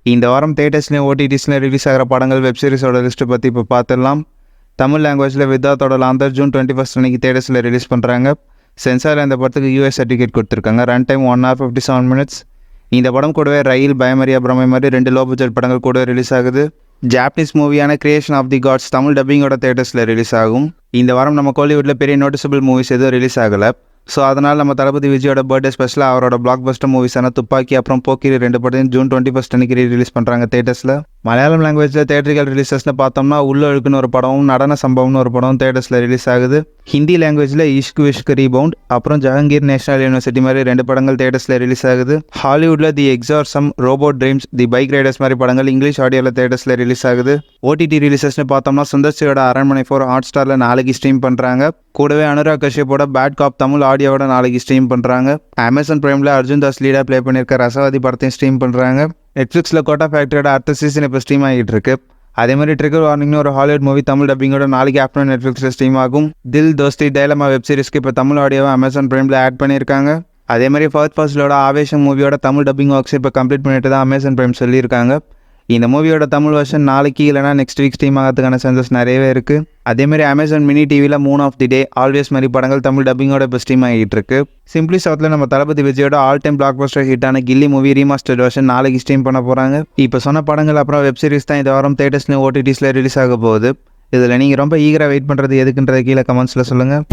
இந்த வாரம் தேட்டர்ஸ்லையும் ஓடிடிஸ்லையும் ரிலீஸ் ஆகிற படங்கள் வெப்சீரிஸோட லிஸ்ட்டு பற்றி இப்போ பார்த்துடலாம். தமிழ் லாங்குவேஜில் வித்தாத்தோட லாந்தர் ஜூன் 21 அன்றைக்கி தேட்டர்ஸில் ரிலீஸ் பண்ணுறாங்க. சென்சாரில் இந்த படத்துக்கு US சர்டிஃபிகேட் கொடுத்துருக்காங்க. Run time 1 hour 57 minutes. இந்த படம் கூடவே ரயில், பயமரியா, பிரமை மாதிரி 2 லோ பட்ஜெட் படங்கள் கூட ரிலீஸ் ஆகுது. ஜாப்பனீஸ் மூவியான creation of the gods Tamil டப்பிங்கோட தேட்டர்ஸில் ரிலீஸ் ஆகும். இந்த வாரம் நம்ம கோலிவுட்டில் பெரிய நோட்டிசபிள் மூவிஸ் எதுவும் ரிலீஸ் ஆகலை. ஸோ அதனால் நம்ம தளபதி விஜயோட பர்த்டே ஸ்பெஷலாக அவரோட பிளாக் பஸ்டர் மூவிஸான துப்பாக்கி அப்புறம் போக்கிரி 2 படத்தையும் ஜூன் 21 அன்றைக்கி ரிலீஸ் பண்ணுறாங்க தேட்டர்ஸில். மலையாளம் லாங்குவேஜில் தேட்டரிக்கல் ரிலீசஸ்னு பார்த்தோம்னா உள்ளொழுக்குன்னு ஒரு படமும் நடன சம்பவம்னு ஒரு படம் தேட்டர்ஸில் ரிலீஸ் ஆகுது. ஹிந்தி லாங்குவேஜில் இஷ்க் விஷ்க் ரீபவுண்ட் அப்புறம் ஜஹங்கீர் நேஷனல் யூனிவர்சிட்டி மாதிரி 2 படங்கள் தேட்டர்ஸில் ரிலீஸ் ஆகுது. ஹாலிவுட்டில் the exorcism, robot dreams, the bike riders மாதிரி படங்கள் இங்கிலீஷ் ஆடியோவில் தேட்டர்ஸில் ரிலீஸ் ஆகுது. OTT ரிலீசஸ்னு பார்த்தோம்னா சுந்தர்சியோட அரண்மனை 4 ஹாட்ஸ்டாரில் நாளைக்கு ஸ்ட்ரீம் பண்ணுறாங்க. கூடவே அனுராக் கஷ்யப்போட பேட் காப் தமிழ் ஆடியோவோட நாளைக்கு ஸ்ட்ரீம் பண்ணுறாங்க. அமேசான் பிரைமில் அர்ஜுன் தாஸ் லீடாக ப்ளே பண்ணியிருக்க ரசவாதி படத்தையும் ஸ்ட்ரீம் பண்ணுறாங்க. நெட்ஃப்ளிக்ஸில் கோட்டா ஃபேக்டரியோட அடுத்த சீசன் இப்போ ஸ்ட்ரீம் ஆகிட்டு இருக்கு. அதேமாதிரி ட்ரிகர் வார்னிங்னு ஒரு ஹாலிவுட் மூவி தமிழ் டப்பிங்கோட நாளைக்கு ஆஃப்டர்நூன் நெட்ஃப்ளிக்ஸில் ஸ்ட்ரீம் ஆகும். தில் தோஸ்தி டைலமா வெப் சீரிஸ்க்கு இப்போ தமிழ் ஆடியோவை அமேசான் பிரைமில் ஆட் பண்ணியிருக்காங்க. அதேமாதிரி ஃபர்ஸ்ட் ஃபாஸ்லோட ஆவேஷம் மூவியோட தமிழ் டப்பிங் ஒர்க்ஸ் இப்போ கம்ப்ளீட் பண்ணிட்டு தான் அமேசான் பிரைம் சொல்லியிருக்காங்க. இந்த மூவியோட தமிழ் வெர்ஷன் நாளைக்கு இல்லைனா நெக்ஸ்ட் வீக் ஸ்ட்ரீம் ஆகிறதுக்கான சான்சஸ் நிறையவே இருக்குது. அதேமாதிரி அமேசான் மினி டிவியில் moon of the day, always மாதிரி படங்கள் தமிழ் டப்பிங்கோட இப்போ ஸ்ட்ரீம் ஆகிட்டு இருக்கு. சிம்பிளி சவுத்தில் நம்ம தளபதி விஜயோட ஆல் டைம் பிளாக் பஸ்டர் ஹிட்டான கில்லி மூவி ரீமாஸ்டர்ட் வெர்ஷன் நாளைக்கு ஸ்ட்ரீம் பண்ண போகிறாங்க. இப்போ சொன்ன படங்கள் அப்புறம் வெப் சீரிஸ் தான் இந்த வாரம் தேட்டர்ஸ்லையும் OTTஸில் ரிலீஸ் ஆக போகுது. இதில் நீங்கள் ரொம்ப ஈகராக வெயிட் பண்ணுறது எதுக்குன்றதை கீழே கமெண்ட்ஸில் சொல்லுங்கள்.